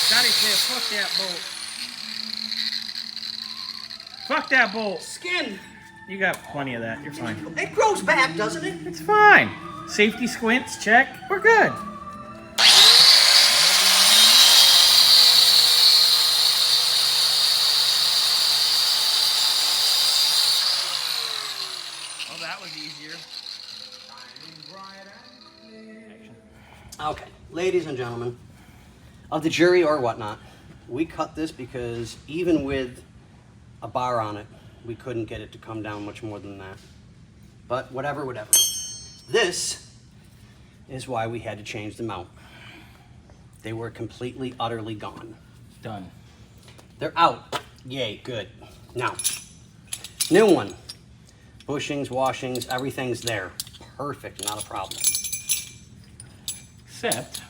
Scotty said, fuck that bolt. Fuck that bolt. Skin. You got plenty of that. You're fine. It grows back, doesn't it? It's fine. Safety squints, check. We're good. Oh, that was easier. Okay, ladies and gentlemen of the jury or whatnot, we cut this because even with a bar on it, we couldn't get it to come down much more than that. But whatever. This is why we had to change the mount. They were completely, utterly gone. Done. They're out. Yay, good. Now, new one. Bushings, washings, everything's there. Perfect, not a problem. Except,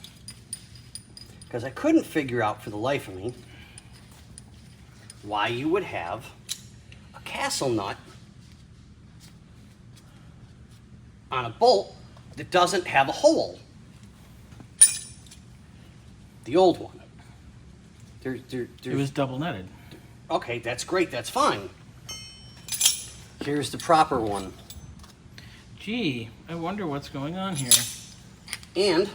because I couldn't figure out for the life of me why you would have a castle nut on a bolt that doesn't have a hole. The old one. it was double netted. Okay, that's great, that's fine. Here's the proper one. Gee, I wonder what's going on here. And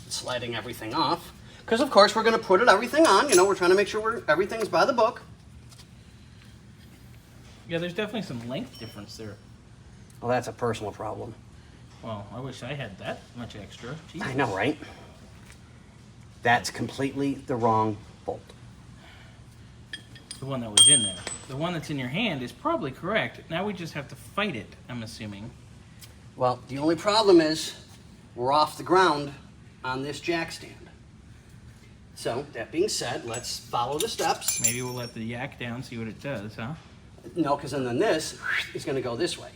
sliding everything off. Because of course we're going to put everything on. You know, we're trying to make sure everything's by the book. Yeah, there's definitely some length difference there. Well, that's a personal problem. Well, I wish I had that much extra. Jesus. I know, right? That's completely the wrong bolt. The one that was in there. The one that's in your hand is probably correct. Now we just have to fight it, I'm assuming. Well, the only problem is we're off the ground on this jack stand. So, that being said, let's follow the steps. Maybe we'll let the yak down, see what it does, huh? No, because then this is going to go this way.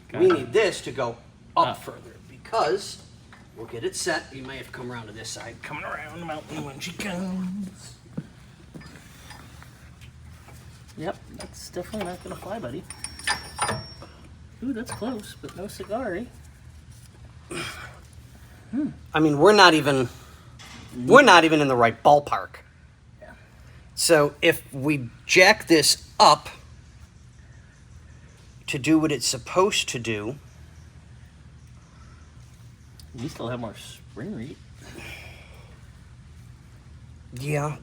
Got We it. need this to go up Up. further because we'll get it set. You may have to come around to this side. Coming around the mountain when she comes. Yep, that's definitely not gonna fly, buddy. Ooh, that's close, but no cigar, eh? I mean, we're not even in the right ballpark. Yeah. So if we jack this up to do what it's supposed to do, We still have more spring rate. yeah,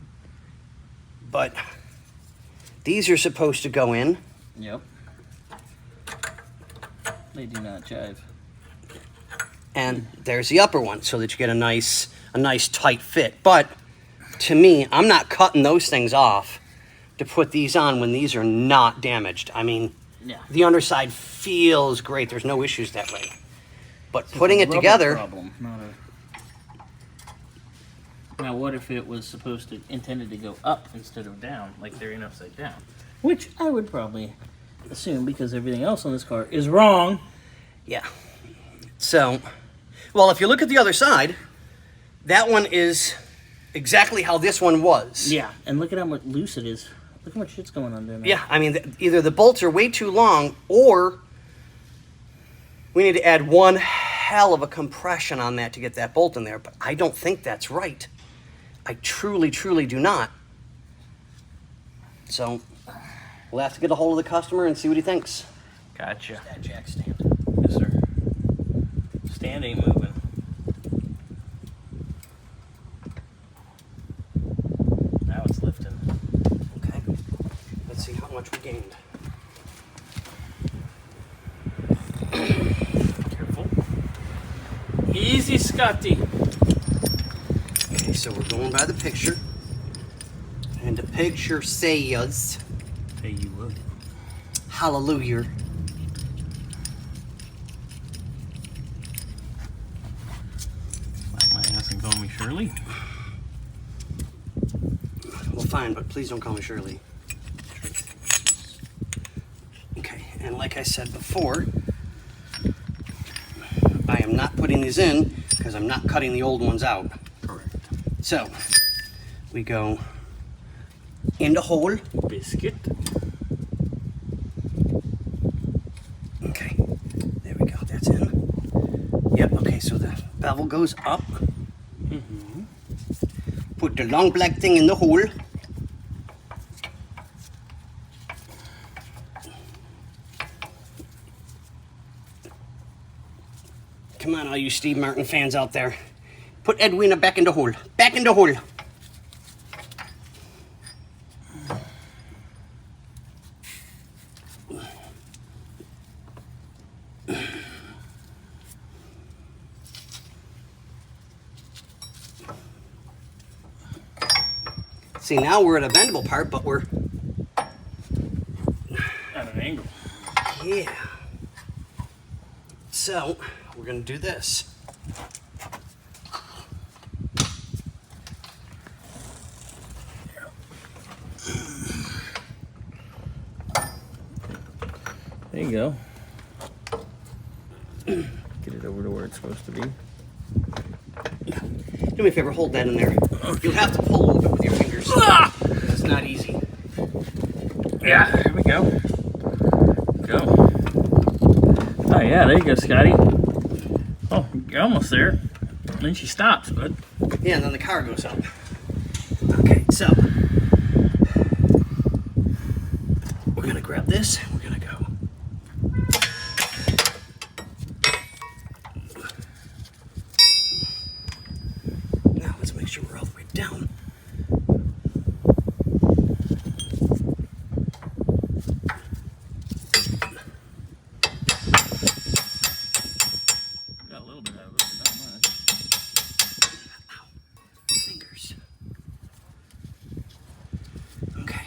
but these are supposed to go in. Yep. They do not jive. And there's the upper one so that you get a nice tight fit. But to me, I'm not cutting those things off to put these on when these are not damaged. I mean, Yeah. the underside feels great. There's no issues that way. But putting it together, Problem, not a... Now, what if it was intended to go up instead of down, like they're in upside down? Which I would probably assume because everything else on this car is wrong. yeah. So, well, if you look at the other side, that one is exactly how this one was. Yeah, and look at how much loose it is. Look how much shit's going on there now. Yeah, I mean, either the bolts are way too long or we need to add one hell of a compression on that to get that bolt in there, but I don't think that's right. I truly, truly do not. So, we'll have to get a hold of the customer and see what he thinks. Gotcha. That jack stand. Yes, sir. Stand ain't moving. Now it's lifting. Okay. Let's see how much we gained. Careful. Easy, Scotty. Okay, so we're going by the picture. And the picture says, Hey, you would. hallelujah. Slap my ass and call me Shirley. Well, fine, but please don't call me Shirley. Okay, and like I said before, I am not putting these in because I'm not cutting the old ones out. Correct. So, we go in the hole. Biscuit. Okay, there we go, that's in. Yep, okay, so the bevel goes up. Mm-hmm. Put the long black thing in the hole. Come on, all you Steve Martin fans out there. Put Edwina back in the hole. Back in the hole. See, now we're at a bendable part, but we're At an angle. yeah. So we're gonna do this. There you go. Get it over to where it's supposed to be. Do me a favor, hold that in there. You'll have to pull a little bit with your fingers. It's not easy. Yeah, here we go. Go. Oh yeah, there you go, Scotty. Oh, you're almost there. And then she stops, bud. Yeah, and then the car goes up. Okay, so we're gonna grab this. We're gonna go. Now let's make sure we're all the way down. Got a little bit out of it, but not much. Ow. Fingers. Okay.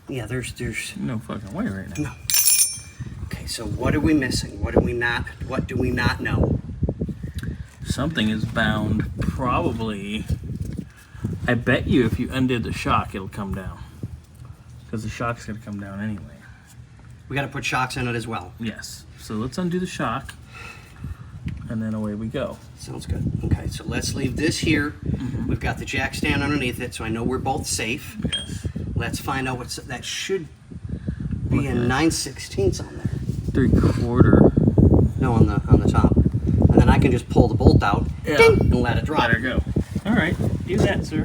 Yeah, there's No fucking way right now. no. Okay, so what are we missing? What do we not know? Something is bound. Probably. I bet you if you undid the shock, it'll come down. Because the shock's going to come down anyway. We got to put shocks in it as well. Yes. So let's undo the shock. And then away we go. Sounds good. Okay, so let's leave this here. We've got the jack stand underneath it, so I know we're both safe. Yes. Let's find out what's that should be a Okay. 9/16 on there. 3/4. No, on the top. And then I can just pull the bolt out Yeah. ding, and let it drop. Let her go. All right. Do that, sir.